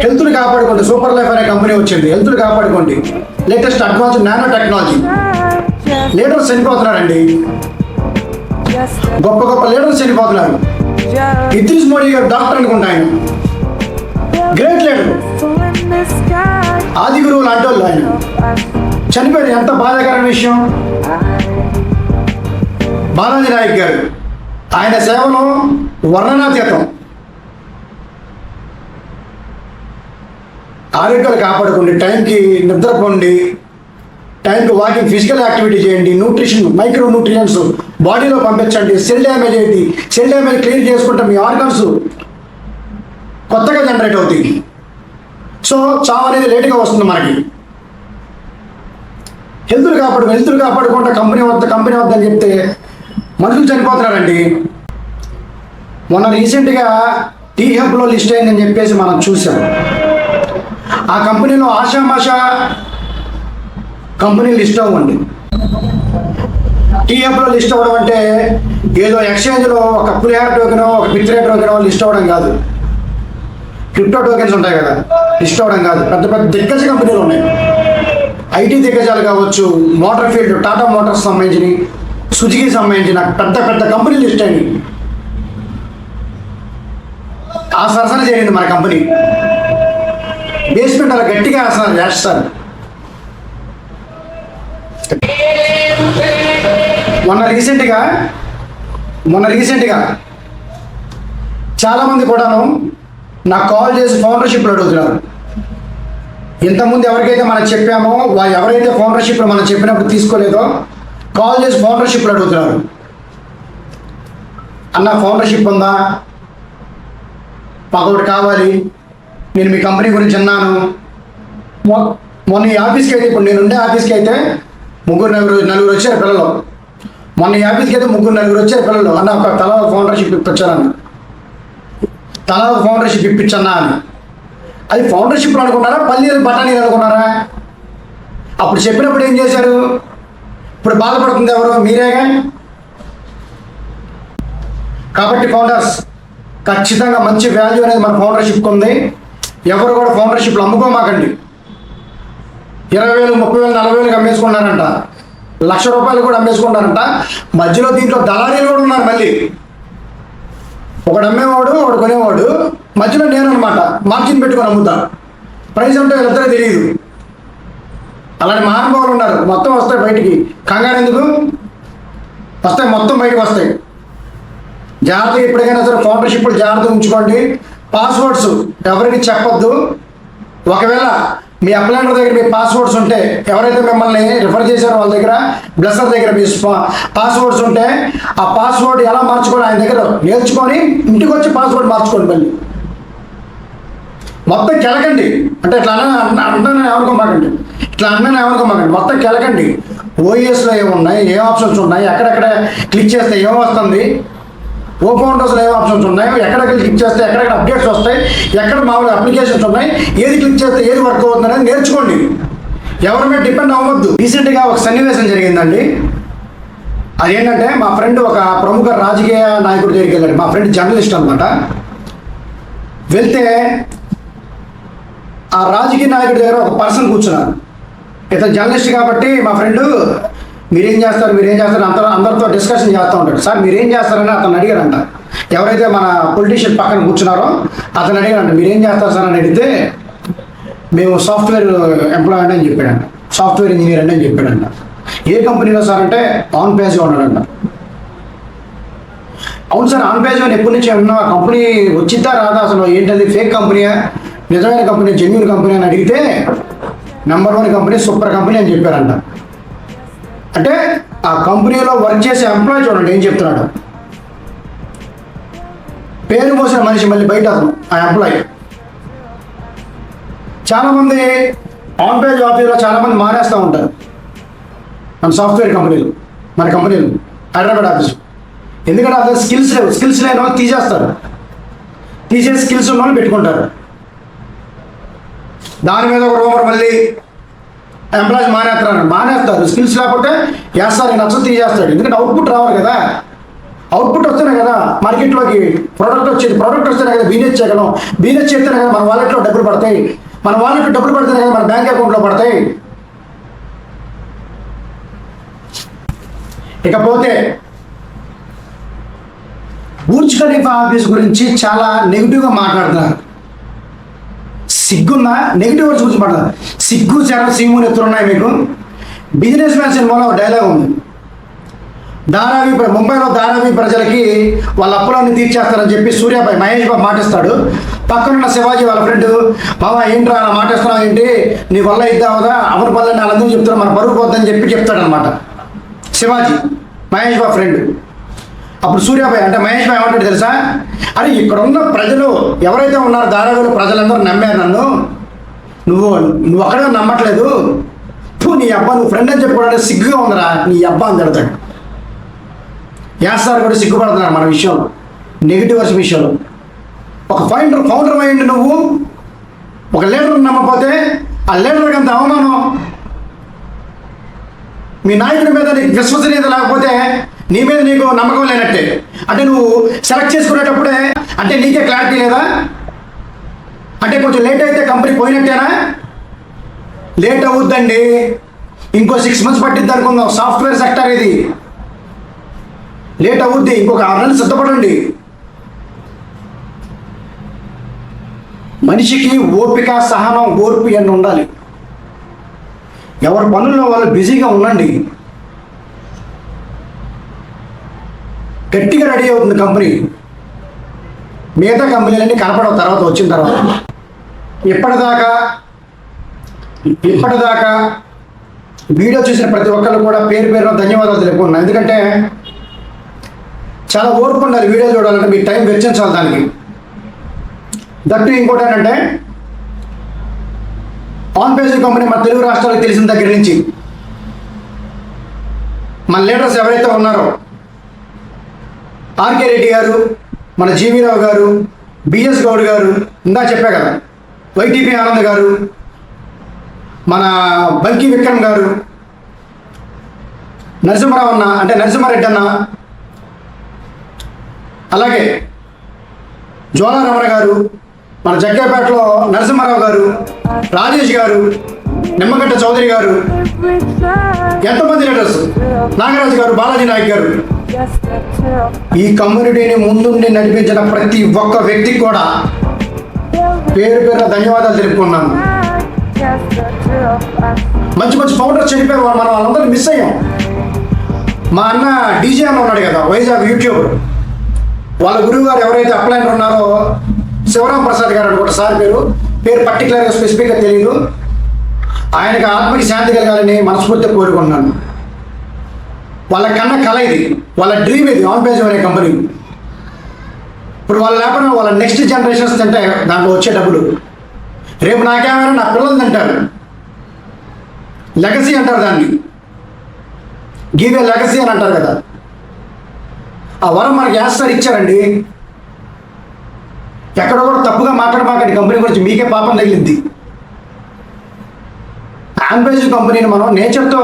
హెల్త్ని కాపాడుకోండి. సూపర్ లైఫ్ అనే కంపెనీ వచ్చింది, హెల్త్ని కాపాడుకోండి. Latest advance nano technology. Leaders చనిపోతున్నారండి, గొప్ప లీడర్స్ చనిపోతున్నారు. ఇద్రిస్ మోడీ గారు డాక్టర్ అనుకుంటా, ఆయన గ్రేట్ లీడర్, ఆది గురువులు అడ్డోళ్ళు. ఆయన చనిపోయారు. ఎంత బాధాకరమైన విషయం. బాలాజీ నాయక్ గారు, ఆయన సేవలో వర్ణనాతీతం. ఆరోగ్యాలు కాపాడుకోండి, టైంకి నిద్రపోండి, టైంకి వాకింగ్, ఫిజికల్ యాక్టివిటీ చేయండి, న్యూట్రిషన్, మైక్రో న్యూట్రియంట్స్ బాడీలో పంపించండి. సెల్ డ్యామేజ్ అయింది, సెల్ డ్యామేజ్ క్లియర్ చేసుకుంటే మీ ఆర్గన్స్ కొత్తగా జనరేట్ అవుతాయి. సో చావు అనేది లేట్గా వస్తుంది మనకి. హెల్త్లు కాపాడుకుంటే కంపెనీ వద్ద అని చెప్తే మనుషులు చనిపోతున్నారండి. మొన్న రీసెంట్గా టీ హబ్లో లిస్ట్ అయిందని చెప్పేసి మనం చూసాం. ఆ కంపెనీలో ఆషామాషా కంపెనీ లిస్ట్ అవ్వండి. టీ హబ్లో లిస్ట్ అవ్వడం అంటే ఏదో ఎక్స్చేంజ్లో ఒక పులిహార టోకెనో, ఒక పిత్రే టోకెనో లిస్ట్ అవ్వడం కాదు. క్రిప్టో టోకెన్స్ ఉంటాయి కదా, లిస్ట్ అవ్వడం కాదు. పెద్ద దిగ్గజ కంపెనీలు ఉన్నాయి. ఐటీ దిగ్గజాలు కావచ్చు, మోటార్ ఫీల్డ్, టాటా మోటార్స్ సంబంధించిన, సుజుకి సంబంధించిన పెద్ద కంపెనీలు లిస్ట్ అయింది. ఆ సరసన చేయండి మన కంపెనీ. బేస్మెంట్ అలా గట్టిగా వేస్తారు. మొన్న రీసెంట్గా చాలామంది కూడాను నాకు కాల్ చేసి ఫౌండర్షిప్లు అడుగుతున్నారు. ఇంతకుముందు ఎవరికైతే మనం చెప్పామో, ఎవరైతే ఫౌండర్షిప్లో మనం చెప్పినప్పుడు తీసుకోలేదో కాల్ చేసి ఫౌండర్షిప్లు అడుగుతున్నారు. అన్న ఫౌండర్షిప్ ఉందా, మాకు ఒకటి కావాలి, నేను మీ కంపెనీ గురించి అన్నాను. మొన్న ఈ ఆఫీస్కి అయితే, ఇప్పుడు నేను ఉండే ఆఫీస్కి అయితే నలుగురు వచ్చారు పిల్లలు. మొన్న ఈ ఆఫీస్కి అయితే నలుగురు వచ్చారు పిల్లలు. అన్న ఒక తలా ఫౌండర్షిప్ ఇప్పించాను, తలా ఫౌండర్షిప్ ఇప్పించన్నా అని. అది ఫౌండర్షిప్లు అనుకున్నారా, పల్లీలు బఠానీలు అనుకున్నారా? అప్పుడు చెప్పినప్పుడు ఏం చేశారు? ఇప్పుడు బాధపడుతుంది ఎవరు? మీరేగా. కాబట్టి ఫౌండర్స్ ఖచ్చితంగా మంచి వాల్యూ అనేది మన ఫౌండర్షిప్కి ఉంది. ఎవరు కూడా ఫౌండర్షిప్లు అమ్ముకోమాకండి. 20,000, 30,000, 40,000 అమ్మేసుకున్నారంట, ₹1,00,000 కూడా అమ్మేసుకున్నారంట. మధ్యలో దీంట్లో దళారీలు కూడా ఉన్నారు. మళ్ళీ ఒకడు అమ్మేవాడు, ఒకడు కొనేవాడు, మధ్యలో నేను అనమాట మార్జిన్ పెట్టుకొని అమ్ముతా. ప్రైస్ అంటే వీళ్ళిద్దరే తెలియదు. అలాంటి మహానుభావులు ఉన్నారు. మొత్తం వస్తాయి బయటికి, కంగారు ఎందుకు? వస్తాయి, మొత్తం బయటకు వస్తాయి. జాగ్రత్తగా ఎప్పటికైనా సరే ఫౌండర్షిప్లు జాగ్రత్తగా ఉంచుకోండి. పాస్వర్డ్స్ ఎవరికి చెప్పొద్దు. ఒకవేళ మీ అప్లైనర్ దగ్గర మీ పాస్వర్డ్స్ ఉంటే, ఎవరైతే మిమ్మల్ని రిఫర్ చేశారో వాళ్ళ దగ్గర, బ్లెస్సర్ దగ్గర మీ పాస్వర్డ్స్ ఉంటే, ఆ పాస్వర్డ్ ఎలా మార్చుకోవాలి ఆయన దగ్గర నేర్చుకొని ఇంటికి వచ్చి పాస్వర్డ్ మార్చుకోండి. మళ్ళీ మొత్తం కెలకండి. అంటే ఇట్లా అంటానే ఏమనుకోమాకండి, మొత్తం కెలకండి. ఓఎస్లో ఏమున్నాయి, ఏ ఆప్షన్స్ ఉన్నాయి, ఎక్కడెక్కడ క్లిక్ చేస్తే ఏమొస్తుంది, ఓ ఫౌండర్స్లో ఏం ఆప్షన్స్ ఉన్నాయి, ఎక్కడెక్కడ క్లిక్ చేస్తే ఎక్కడెక్కడ అప్డేట్స్ వస్తాయి, ఎక్కడ మామూలు అప్లికేషన్స్ ఉన్నాయి, ఏది క్లిక్ చేస్తే ఏది వర్క్ అవుతుంది అనేది నేర్చుకోండి. ఎవరి మీద డిపెండ్ అవ్వద్దు. రీసెంట్గా ఒక సన్నివేశం జరిగిందండి. అదేంటంటే మా ఫ్రెండ్ ఒక ప్రముఖ రాజకీయ నాయకుడి దగ్గరికి వెళ్ళాడు. మా ఫ్రెండ్ జర్నలిస్ట్ అనమాట. వెళ్తే ఆ రాజకీయ నాయకుడి దగ్గర ఒక పర్సన్ కూర్చున్నారు. ఇతను జర్నలిస్ట్ కాబట్టి మా ఫ్రెండ్ మీరేం చేస్తారు అందరితో డిస్కషన్ చేస్తూ ఉంటాడు. సార్ మీరేం చేస్తారని అతను అడిగారంట. ఎవరైతే మన పొలిటీషియన్ పక్కన కూర్చున్నారో అతను అడిగారంట, మీరేం చేస్తారు సార్ అని అడిగితే, మేము సాఫ్ట్వేర్ ఎంప్లాయ్ అని చెప్పాడంట, సాఫ్ట్వేర్ ఇంజనీర్ అని చెప్పాడంట. ఏ కంపెనీలో సార్ అంటే ఆన్ పేజ్గా ఉన్నాడంట. అవును సార్, ఆన్ పేజ్ అని ఎప్పటి నుంచి ఉన్నా, కంపెనీ వచ్చిద్దా రాదా, అసలు ఏంటది, ఫేక్ కంపెనీయా నిజమైన కంపెనీ జెన్యూన్ కంపెనీ అని అడిగితే, నెంబర్ 1 కంపెనీ, సూపర్ కంపెనీ అని చెప్పారంట. అంటే ఆ కంపెనీలో వర్క్ చేసే ఎంప్లాయ్ చూడండి ఏం చెప్తున్నాడు. పేరు మోసిన మనిషి మళ్ళీ బయట అతను ఆ ఎంప్లాయ్. చాలామంది ఆన్ పేజ్ ఆఫీస్లో చాలామంది మానేస్తూ ఉంటారు మన సాఫ్ట్వేర్ కంపెనీలు, మన కంపెనీలు హైదరాబాద్ ఆఫీసు. ఎందుకంటే అతను స్కిల్స్ లేని వాళ్ళు తీసేస్తారు, తీసేసి స్కిల్స్ ఉన్న వాళ్ళు పెట్టుకుంటారు. దాని మీద ఒక రూమర్ మళ్ళీ ఎంప్లాయీస్ మానేస్తారు. స్కిల్స్ లేకపోతే వేస్తారు, నచ్చ తీసేస్తాడు. ఎందుకంటే అవుట్పుట్ రావాలి కదా, అవుట్పుట్ వస్తేనే కదా మార్కెట్లోకి ప్రోడక్ట్ వచ్చేది, ప్రోడక్ట్ వస్తేనే కదా బిజినెస్ చేయగలం, బిజినెస్ చేస్తేనే కదా మన వాలెట్లో డబ్బులు పడతాయి, మన వాలెట్లో డబ్బులు పడితేనే కదా మన బ్యాంక్ అకౌంట్లో పడతాయి. ఇకపోతే బుర్జ్ ఖలీఫా ఆఫీస్ గురించి చాలా నెగిటివ్గా మాట్లాడుతున్నారు. సిగ్గున్నా నెగిటివ్ వర్డ్స్ గురించి మాట్లాడారు. సిగ్గు చాలా సీములు ఎత్తులున్నాయి మీకు. బిజినెస్ మ్యాన్ సినిమాలో ఒక డైలాగ్ ఉంది. ముంబైలో ధారావి ప్రజలకి వాళ్ళ అప్పులన్నీ తీర్చేస్తారని చెప్పి సూర్యాబాయ్ మహేష్ బాబు మాటిస్తాడు. పక్కనున్న శివాజీ వాళ్ళ ఫ్రెండ్, బాబా ఏంట్రా అలా మాటిస్తున్నావు ఏంటి, నీ వల్ల ఇద్దావుదా, అవరి పనులని వాళ్ళందరూ చెప్తారు, మన పరుగు పోద్దని చెప్పి చెప్తాడనమాట శివాజీ, మహేష్ బాబు ఫ్రెండ్. అప్పుడు సూర్యాబాయ్ అంటే మహేష్ బాబు ఏమంటాడు తెలుసా, అరే ఇక్కడ ఉన్న ప్రజలు ఎవరైతే ఉన్నారో ధారావిలో ప్రజలందరూ నమ్మారు నన్ను, నువ్వు అక్కడే నమ్మట్లేదు, నీ అబ్బా నువ్వు ఫ్రెండ్ అని చెప్పుకోవడానికి సిగ్గుగా ఉందరా నీ అబ్బా అని తిడతాడు. యాసార్ కూడా సిగ్గుపడుతున్నారు మన విషయంలో, నెగిటివర్స్ విషయంలో. ఒక ఫౌండర్ అయ్యండి నువ్వు, ఒక లీడర్ నమ్మకపోతే ఆ లీడర్కి అంత అవమానం. మీ నాయకుడి మీద నీకు విశ్వసనీయత లేకపోతే నీ మీద నీకు నమ్మకం లేనట్టే. అంటే నువ్వు సెలెక్ట్ చేసుకునేటప్పుడే అంటే నీకే క్లారిటీ లేదా, అంటే కొంచెం లేట్ అయితే కంపెనీ పోయినట్టేనా? లేట్ అవుద్దండి, ఇంకో 6 months పట్టిద్ది అనుకుందాం. సాఫ్ట్వేర్ సెక్టర్ ఇది, లేట్ అవుద్ది, ఇంకొక 6 నెలలు సిద్ధపడండి. మనిషికి ఓపిక, సహనం, ఓర్పు ఇవన్నీ ఉండాలి. ఎవరి పనుల్లో వాళ్ళు బిజీగా ఉండండి. గట్టిగా రెడీ అవుతుంది కంపెనీ, మిగతా కంపెనీలన్నీ కనపడవు తర్వాత వచ్చిన తర్వాత. ఇప్పటిదాకా వీడియో చూసిన ప్రతి ఒక్కరు కూడా పేరు పేరున ధన్యవాదాలు తెలుపుకున్నాను. ఎందుకంటే చాలా ఓర్పు ఉండాలి వీడియో చూడాలంటే, మీ టైం వెచ్చించాలి దానికి. దట్టు ఇంకోటి ఏంటంటే, ఆన్ పేజ్ కంపెనీ మన తెలుగు రాష్ట్రాలకు తెలిసిన దగ్గర నుంచి మన లీడర్స్ ఎవరైతే ఉన్నారో, ఆర్కే రెడ్డి గారు, మన జీవీ రావు గారు, బిఎస్ గౌడ్ గారు, ఇందా చెప్పా కదా, వైటీపీ ఆనంద్ గారు, మన బంకి విక్రమ్ గారు, నరసింహారావు అన్న అంటే నరసింహారెడ్డి అన్న, అలాగే జ్వాలా రమణ గారు, మన జగ్గేపేటలో నరసింహారావు గారు, రాజేష్ గారు, నిమ్మగడ్డ చౌదరి గారు, ఎంతమంది లీడర్స్, నాగరాజు గారు, బాలాజీ నాయక్ గారు, ఈ కమ్యూనిటీని ముందుండి నడిపించిన ప్రతి ఒక్క వ్యక్తికి కూడా పేరు పేరు ధన్యవాదాలు తెలుపుకున్నాను. మంచి మంచి ఫౌండర్స్ చనిపోయారు, మనం వాళ్ళందరినీ మిస్ అయ్యాం. మా అన్న డీజే అన్న ఉన్నాడు కదా, వైజాగ్ యూట్యూబర్, వాళ్ళ గురువు గారు ఎవరైతే అప్లైనర్ ఉన్నారో శివరాం ప్రసాద్ గారు అనుకుంటా సార్ పేరు పర్టికులర్గా స్పెసిఫిక్గా తెలియదు. ఆయనకి ఆత్మకి శాంతి కలగాలని మనస్ఫూర్తిగా కోరుకున్నాను. వాళ్ళ కన్న కళ ఇది, వాళ్ళ డ్రీమ్ ఇది, ఆన్ పేజ్ అనే కంపెనీ. ఇప్పుడు వాళ్ళ లేకపోయినా వాళ్ళ నెక్స్ట్ జనరేషన్స్ తింటే దాంట్లో వచ్చే డబ్బులు రేపు నాకేమైనా నా పిల్లలు తింటారు. లెగసీ అంటారు దాన్ని, గీవే లెగసీ అని అంటారు కదా. ఆ వరం మనకి యాస్టర్ ఇచ్చారండి. ఎక్కడో కూడా తప్పుగా మాట్లాడమాకండి కంపెనీ గురించి, మీకే పాపం తగిలింది. ఆన్పేజ్ కంపెనీని మనం నేచర్తో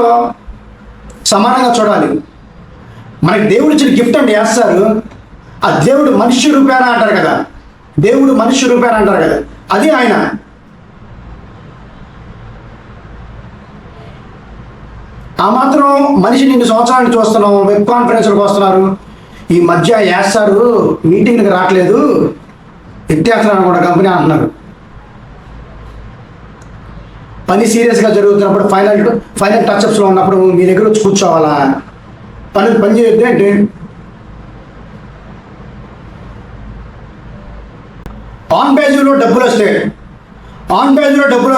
సమానంగా చూడాలి. మనకి దేవుడు ఇచ్చిన గిఫ్ట్ అండి యాస్తారు. ఆ దేవుడు మనిషి రూపేణ అంటారు కదా, దేవుడు మనిషి రూపేణ అంటారు కదా, అది ఆయన. ఆ మాత్రం మనిషి నిన్ను సంవత్సరానికి చూస్తున్నాం, వెబ్ కాన్ఫరెన్స్లకు వస్తున్నారు. ఈ మధ్య యాస్తారు మీటింగ్కి రావట్లేదు, ఎత్తేస్తున్నారు కూడా కంపెనీ అంటున్నారు. పని సీరియస్గా జరుగుతున్నప్పుడు ఫైనల్ టచ్అప్స్లో ఉన్నప్పుడు మీ దగ్గర వచ్చి కూర్చోవాలా? పని చేయొద్దు ఏంటి? ఆన్ పేజీలో డబ్బులు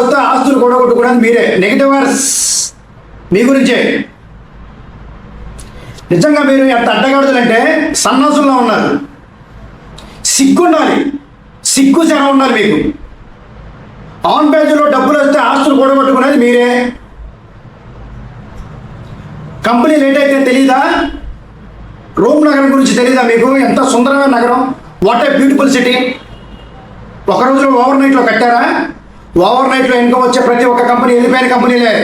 వస్తే ఆస్తులు కూడగొట్టుకోవడానికి మీరే. నెగిటివ్ వర్డ్స్ మీ గురించే. నిజంగా మీరు ఎంత అడ్డగాడుతుందంటే సన్నాసుల్లో ఉన్నారు. సిగ్గుండాలి, సిగ్గు శర ఉండాలి మీకు. ఆన్ పేజీలో డబ్బులు వస్తే ఆస్తులు కూడగొట్టుకునేది మీరే. కంపెనీ లేట్ అయితే తెలీదా? రోమ్ నగరం గురించి తెలీదా మీకు? ఎంత సుందరమైన నగరం, వాట్ ఏ బ్యూటిఫుల్ సిటీ. ఒక రోజులో ఓవర్ నైట్లో కట్టారా? ఓవర్ నైట్లో ఇన్కమ్ వచ్చే ప్రతి ఒక్క కంపెనీ వెళ్ళిపోయిన కంపెనీలే.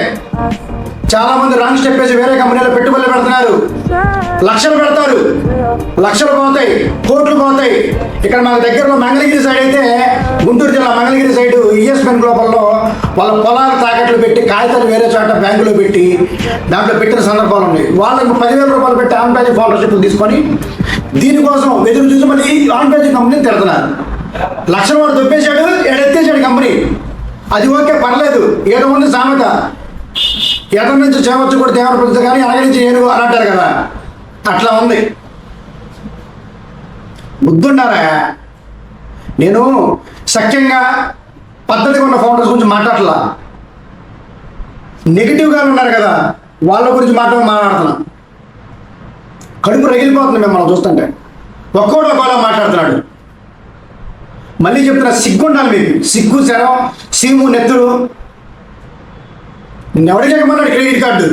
చాలా మంది రాంగ్ స్టెప్ వేసి వేరే కంపెనీలో పెట్టుబడులు పెడుతున్నారు. లక్షలు పెడతారు, లక్షలు పోతాయి, కోట్లు పోతాయి. ఇక్కడ మాకు దగ్గరలో మంగళగిరి సైడ్ అయితే, గుంటూరు జిల్లా మంగళగిరి సైడ్ ఈఎస్ బ్యాంక్ గ్లోబల్లో వాళ్ళ పొలాలు తాకట్లు పెట్టి కాగితాలు వేరే చోట బ్యాంకులో పెట్టి దాంట్లో పెట్టిన సందర్భాలు ఉన్నాయి. వాళ్ళకు 10,000 రూపాయలు పెట్టి ఆన్ పేజీ ఫౌండర్షిప్ తీసుకొని దీనికోసం ఎదురు చూసి మళ్ళీ ఆన్ పేజీ కంపెనీని తిడుతున్నారు. లక్షల వాడు దొబ్బేశాడు, ఎడెత్తేసాడు కంపెనీ. అది ఓకే, పర్లేదు. ఏదో ఉంది సామెత, ఎడం నుంచి చేవచ్చు కూడా దేవర పెడుతుంది కానీ అనగ నుంచి ఏనుగు అని అంటారు కదా, అట్లా ఉంది. బుద్ధుండారా? నేను సఖ్యంగా పద్ధతిగా ఉన్న ఫౌండర్స్ గురించి మాట్లాడలా, నెగిటివ్గా ఉన్నారు కదా వాళ్ళ గురించి మాట్లాడుతున్నా. కడుపు రగిలిపోతుంది మిమ్మల్ని చూస్తుంటే. ఒక్కోడు ఒకలా మాట్లాడుతున్నాడు. మళ్ళీ చెప్తున్నా, సిగ్గుండాలి మీకు. సిగ్గు, శరం, సీము, నెత్తురు. నిన్నెవడికి ఎక్కమన్నాడు క్రెడిట్ కార్డు?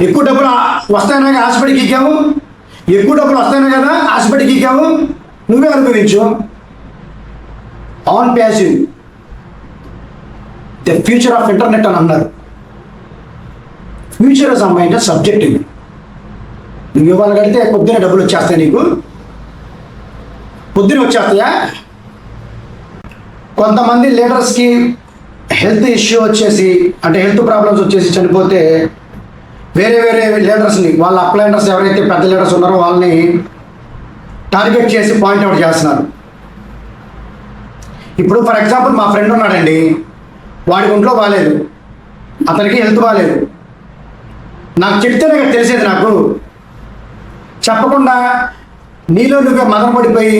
ఎక్కువ డబ్బులు వస్తాయనే హాస్పిటల్కి ఎక్కావు, ఎక్కువ డబ్బులు వస్తాయనే కదా హాస్పిటల్కి ఎక్కావు, నువ్వే అనుభవించు. On passive the future of internet అని అన్నారు. ఫ్యూచర్ సంబంధించిన సబ్జెక్ట్ ఇది. నువ్వు ఇవాళ కడితే పొద్దున డబ్బులు వచ్చేస్తాయి, నీకు పొద్దున వచ్చేస్తాయా? కొంతమంది లీడర్స్కి హెల్త్ ఇష్యూ వచ్చేసి, అంటే హెల్త్ ప్రాబ్లమ్స్ వచ్చేసి చనిపోతే వేరే వేరే లీడర్స్ని, వాళ్ళ అప్లైనర్స్ ఎవరైతే పెద్ద లీడర్స్ ఉన్నారో వాళ్ళని టార్గెట్ చేసి పాయింట్అవుట్ చేస్తున్నారు. ఇప్పుడు ఫర్ ఎగ్జాంపుల్ మా ఫ్రెండ్ ఉన్నాడండి, వాడికి ఒంట్లో బాగాలేదు, అతనికి హెల్త్ బాగాలేదు. నాకు చెప్తేనే కదా తెలిసేది. నాకు చెప్పకుండా నీలో నువ్వే మదన పడిపోయి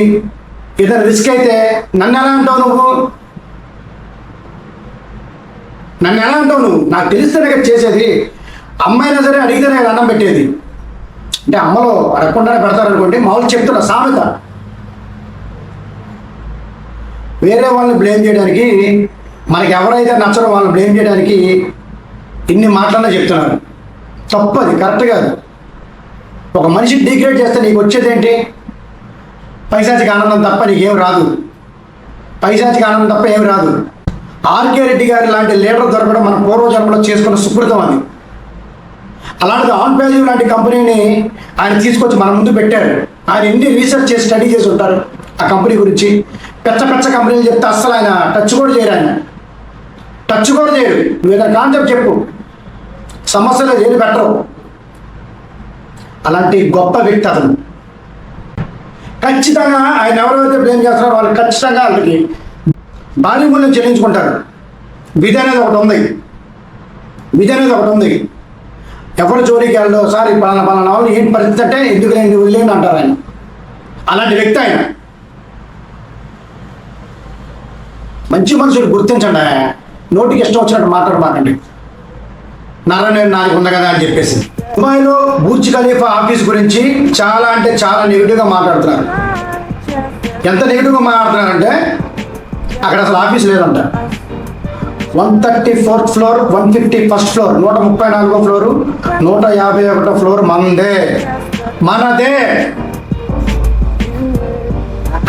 ఏదైనా రిస్క్ అయితే నన్ను ఎలా అంటావు నువ్వు? నన్ను ఎలా అంటావు నువ్వు? నాకు తెలిస్తేనే కదా చేసేది. అమ్మాయినా సరే అడిగితేనే కదా అన్నం పెట్టేది. అంటే అమ్మలో అడగకుండానే పెడతారనుకోండి, మామూలు చెప్తున్నా సామెత. వేరే వాళ్ళని బ్లేమ్ చేయడానికి, మనకి ఎవరైతే నచ్చరో వాళ్ళని బ్లేమ్ చేయడానికి ఇన్ని మాటలన్నా చెప్తున్నారు. తప్పది, కరెక్ట్ కాదు. ఒక మనిషిని డిగ్రేడ్ చేస్తే నీకు వచ్చేది ఏంటి? పైశాచిక ఆనందం తప్ప నీకేం రాదు. పైశాచిక ఆనందం తప్ప ఏం రాదు. ఆర్కే రెడ్డి గారి లాంటి లీడర్ దొరకడం మన పూర్వజన్మలో చేసుకున్న సుకృతం అది. అలాంటిది ఆన్ వాల్యూ లాంటి కంపెనీని ఆయన తీసుకొచ్చి మన ముందు పెట్టారు. ఆయన ఎన్ని రీసెర్చ్ చేసి స్టడీ చేసి ఉంటారు ఆ కంపెనీ గురించి. పెద్ద పెద్ద కంపెనీలు చెప్తే అస్సలు ఆయన టచ్ కూడా చేయరు. ఆయన టచ్ కూడా చేయరు. నువ్వు ఏదైనా కాన్సెప్ట్ చెప్పు, సమస్యలు ఏది పెట్టరు. అలాంటి గొప్ప వ్యక్తి అతను. ఖచ్చితంగా ఆయన ఎవరైతే బ్లేమ్ చేస్తున్నారో వాళ్ళు ఖచ్చితంగా వాళ్ళకి భారీ మూల్యం చెల్లించుకుంటారు. విధి అనేది ఒకటి ఉంది. విధి అనేది ఒకటి ఉంది. ఎవరు జోలికి వెళ్ళదు. సార్ పలానా వాళ్ళు ఏంటి పరిస్థితి అంటే ఎందుకు లేని వదిలేని అంటారు ఆయన. అలాంటి వ్యక్తి ఆయన. మంచి మనుషులు గుర్తించండి. నోటికి ఇష్టం వచ్చినట్టు మాట్లాడమాకండి. నాది ఉంది కదా అని చెప్పేసి. దుబాయ్లో బుర్జ్ ఖలీఫా ఆఫీస్ గురించి చాలా అంటే చాలా నెగిటివ్గా మాట్లాడుతున్నారు. ఎంత నెగిటివ్గా మాట్లాడుతున్నారంటే అక్కడ అసలు ఆఫీస్ లేదంట. 134th ఫ్లోర్, 151st ఫ్లోర్, 134వ ఫ్లోరు, 151వ ఫ్లోర్ మనదే.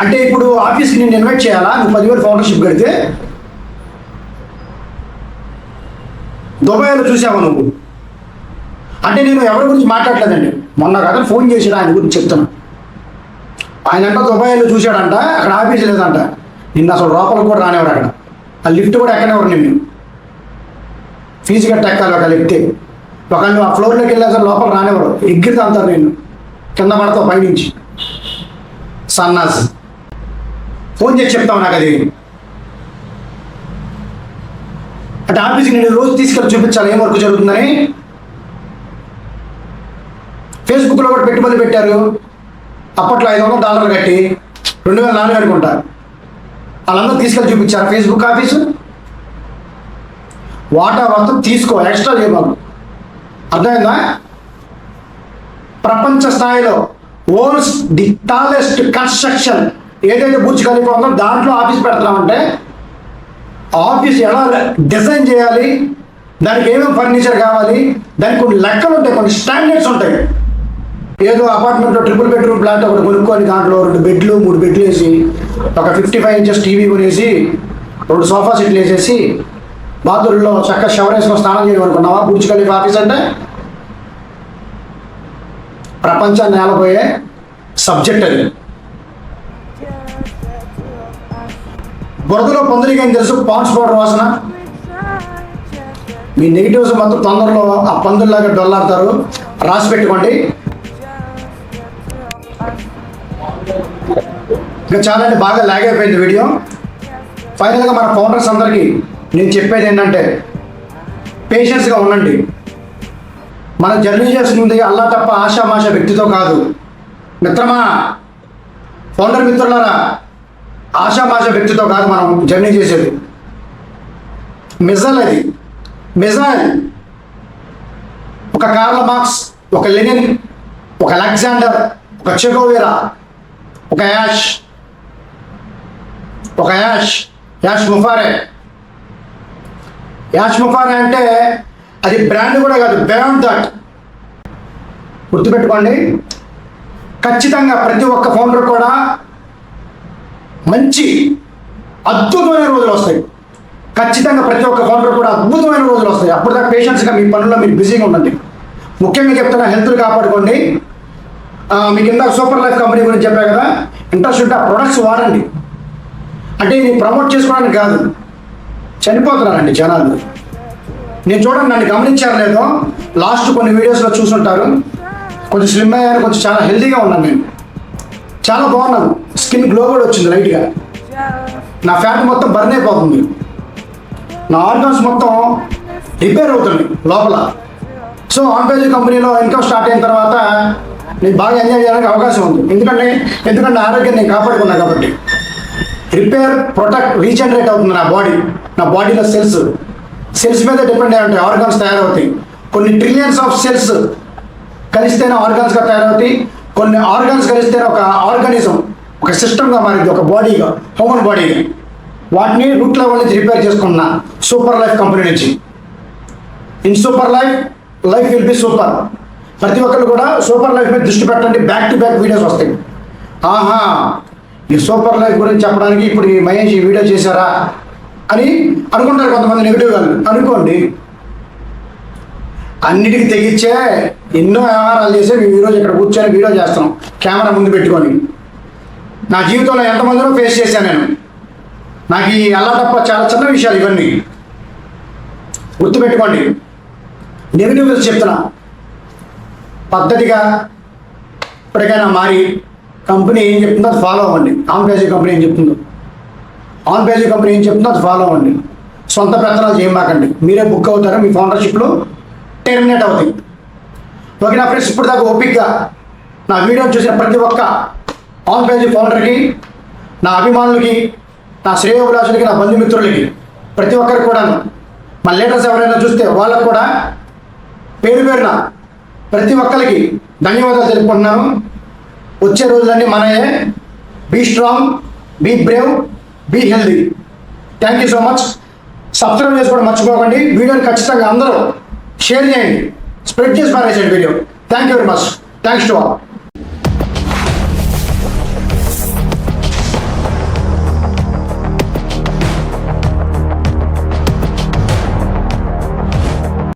అంటే ఇప్పుడు ఆఫీస్కి నేను ఇన్వైట్ చేయాలా? నువ్వు 10,000 ఫౌండర్షిప్ కడితే. దుబాయ్లో చూసావా నువ్వు? అంటే నేను ఎవరి గురించి మాట్లాడలేదండి. మొన్న కదా ఫోన్ చేసాడు, ఆయన గురించి చెప్తాను. ఆయన అంట దుబాయ్లో చూశాడంట, అక్కడ ఆఫీస్ లేదంట. నిన్న అసలు లోపలికి కూడా రానివారు. అక్కడ ఆ లిఫ్ట్ కూడా ఎక్కనేవారు. నిన్ను ఫీజు కట్టి ఎక్కాలి ఒక లిఫ్ట్. ఒకళ్ళు ఆ ఫ్లోర్లోకి వెళ్ళా సార్ లోపల రానివారు. ఎగ్గిరితే అంటారు నిన్ను, కింద పడతావు పైనుంచి. సన్నాసి. ఫోన్ చేసి చెప్తావు నాకు అది. అంటే ఆఫీస్కి నేను రోజు తీసుకెళ్ళి చూపించాలి ఏం వర్క్ జరుగుతుందని. ఫేస్బుక్లో కూడా పెట్టుబడి పెట్టారు. అప్పట్లో $500 కట్టి 2004 అనుకుంటా. వాళ్ళందరూ తీసుకెళ్ళి చూపించారు ఫేస్బుక్ ఆఫీసు. వాటా మొత్తం తీసుకో, ఎక్స్ట్రా చేయమను. అర్థమైందా? ప్రపంచ స్థాయిలో వరల్డ్స్ ది టాలెస్ట్ కన్స్ట్రక్షన్ ఏదైతే బుర్జ్ ఖలీఫా ఉందో దాంట్లో ఆఫీస్ పెడతామంటే ఆఫీస్ ఎలా డిజైన్ చేయాలి, దానికి ఏమేమి ఫర్నిచర్ కావాలి, దానికి కొన్ని లెక్కలు ఉంటాయి, కొన్ని స్టాండర్డ్స్ ఉంటాయి. ఏదో అపార్ట్మెంట్లో 3 బెడ్రూమ్ ఫ్లాట్ ఒకటి కొనుక్కొని దాంట్లో 2 బెడ్లు 3 బెడ్లు వేసి ఒక 55 ఇంచెస్ టీవీ కొనేసి 2 సోఫా సెట్లు వేసేసి బాత్రూంలో చక్కగా షవర్ వేసుకొని స్నానం చేయడం అనుకున్నావా? బుర్జ్ ఖలీఫా ఆఫీస్ అంటే ప్రపంచాన్ని నేలపోయే సబ్జెక్ట్ అది. బురదలో పందులకి తెలుసు పాండ్స్ పౌడర్ వాసన. మీ నెగిటివ్స్ మొత్తం తొందరలో ఆ పందుల్లాగా డొల్లాడతారు. రాసి పెట్టుకోండి. ఇంకా చాలా బాగా లాగ్ అయిపోయింది వీడియో. ఫైనల్గా మన ఫౌండర్స్ అందరికీ నేను చెప్పేది ఏంటంటే పేషెన్స్గా ఉండండి. మనం జర్నీ చేస్తుంది అల్లా తప్ప ఆషామాష వ్యక్తితో కాదు. మిత్రమా, ఫౌండర్ మిత్రులారా, ఆషామాష వ్యక్తితో కాదు మనం జర్నీ చేసేది. మిజైల్ అది, మిజైల్. ఒక కార్ల్ మార్క్స్, ఒక లెనిన్, ఒక అలెగ్జాండర్, ఒక చెగోవెరా, ఒక యాష్ ముఫారే. యాష్ ముఫారే అంటే అది బ్రాండ్ కూడా కాదు, బియాండ్ దట్. గుర్తుపెట్టుకోండి. ఖచ్చితంగా ప్రతి ఒక్క ఫౌండర్ కూడా మంచి అద్భుతమైన రోజులు వస్తాయి. ఖచ్చితంగా ప్రతి ఒక్క ఫౌండర్ కూడా అద్భుతమైన రోజులు వస్తాయి. అప్పుడు దాకా పేషెన్స్గా మీ పనుల్లో మీరు బిజీగా ఉండండి. ముఖ్యంగా చెప్తున్నా, హెల్త్ని కాపాడుకోండి. మీకు ఇందాక సూపర్ లైఫ్ కంపెనీ గురించి చెప్పా కదా, ఇంట్రెస్ట్ ఉంటే ఆ ప్రొడక్ట్స్ వాడండి. అంటే ఇది ప్రమోట్ చేసుకోవడానికి కాదు, చనిపోతున్నారండి జనాలు. నేను చూడండి, నన్ను గమనించారు లేదో, లాస్ట్ కొన్ని వీడియోస్లో చూసుంటారు. కొంచెం స్లిమ్ అయ్యాను, కొంచెం చాలా హెల్తీగా ఉన్నాను. నేను చాలా బాగున్నాను. స్కిన్ గ్లో కూడా వచ్చింది లైట్గా. నా ఫ్యాట్ మొత్తం బర్న్ అయిపోతుంది. నా ఆర్గాన్స్ మొత్తం రిపేర్ అవుతుంది లోపల. సో ఆన్ పేజ్ కంపెనీలో ఇన్కమ్ స్టార్ట్ అయిన తర్వాత నేను బాగా ఎంజాయ్ చేయడానికి అవకాశం ఉంది. ఎందుకంటే ఆరోగ్యం నేను కాపాడుకున్నా కాబట్టి. రిపేర్, ప్రొటెక్ట్, రీజనరేట్ అవుతుంది నా బాడీలో సెల్స్. సెల్స్ మీద డిపెండ్ అయి ఉంటాయి ఆర్గాన్స్ తయారవుతాయి. కొన్ని ట్రిలియన్స్ ఆఫ్ సెల్స్ కలిస్తేనే ఆర్గాన్స్గా తయారవుతాయి. కొన్ని ఆర్గాన్స్ కలిస్తేనే ఒక ఆర్గానిజం, ఒక సిస్టమ్గా మారింది, ఒక బాడీగా, హ్యూమన్ బాడీగా. వాటిని రూట్ లెవెల్ నుంచి రిపేర్ చేసుకున్నా సూపర్ లైఫ్ కంపెనీ నుంచి. In super life, life will be super. ప్రతి ఒక్కరు కూడా సూపర్ లైఫ్ మీద దృష్టి పెట్టండి. బ్యాక్ టు బ్యాక్ వీడియోస్ వస్తాయి. ఆహా, ఈ సూపర్ లైఫ్ గురించి చెప్పడానికి ఇప్పుడు ఈ మహేష్ ఈ వీడియో చేశారా అని అనుకుంటారు కొంతమంది నెగిటివ్ వాళ్ళు. అనుకోండి, అన్నిటికీ తెగించే ఎన్నో వ్యవహారాలు చేసి మేము ఈరోజు ఇక్కడ కూర్చొని వీడియో చేస్తున్నాం కెమెరా ముందు పెట్టుకొని. నా జీవితంలో ఎంతమందినో ఫేస్ చేశాను నేను. నాకు ఈ అల్లా తప్ప చాలా చిన్న విషయాలు ఇవన్నీ. గుర్తుపెట్టుకోండి, నెగిటివ్ చెప్తున్నా. పద్ధతిగా ఇప్పటికైనా మారి కంపెనీ ఏం చెప్తుందో అది ఫాలో అవ్వండి. ఆన్ పేజీ కంపెనీ ఏం చెప్తుందో, ఆన్ పేజీ కంపెనీ ఏం చెప్తుందో అది ఫాలో అవ్వండి. సొంత పెత్తనాలు చేయమాకండి. మీరే బుక్ అవుతారు, మీ ఫౌండర్షిప్లో టెర్మినేట్ అవుతాయి. ఓకే నా ఫ్రెండ్స్, ఇప్పుడు దాకా ఓపిక్గా నా వీడియో చూసిన ప్రతి ఒక్క ఆన్ పేజీ ఫౌండర్కి, నా అభిమానులకి, నా శ్రేయోభిలాషులకి, నా బంధుమిత్రులకి, ప్రతి ఒక్కరికి కూడా, మన లీడర్స్ ఎవరైనా చూస్తే వాళ్ళకు కూడా పేరు పేరున ప్రతి ఒక్కరికి ధన్యవాదాలు తెలుపుకుంటున్నాను. వచ్చే రోజులన్నీ మనయే. Be strong, be brave, be healthy. Thank you so much. Subscribe చేసుకోవడం మర్చిపోకండి. వీడియోని ఖచ్చితంగా అందరూ షేర్ చేయండి, స్ప్రెడ్ చేసి పారేసేయండి video. Thank you very much. Thanks to all.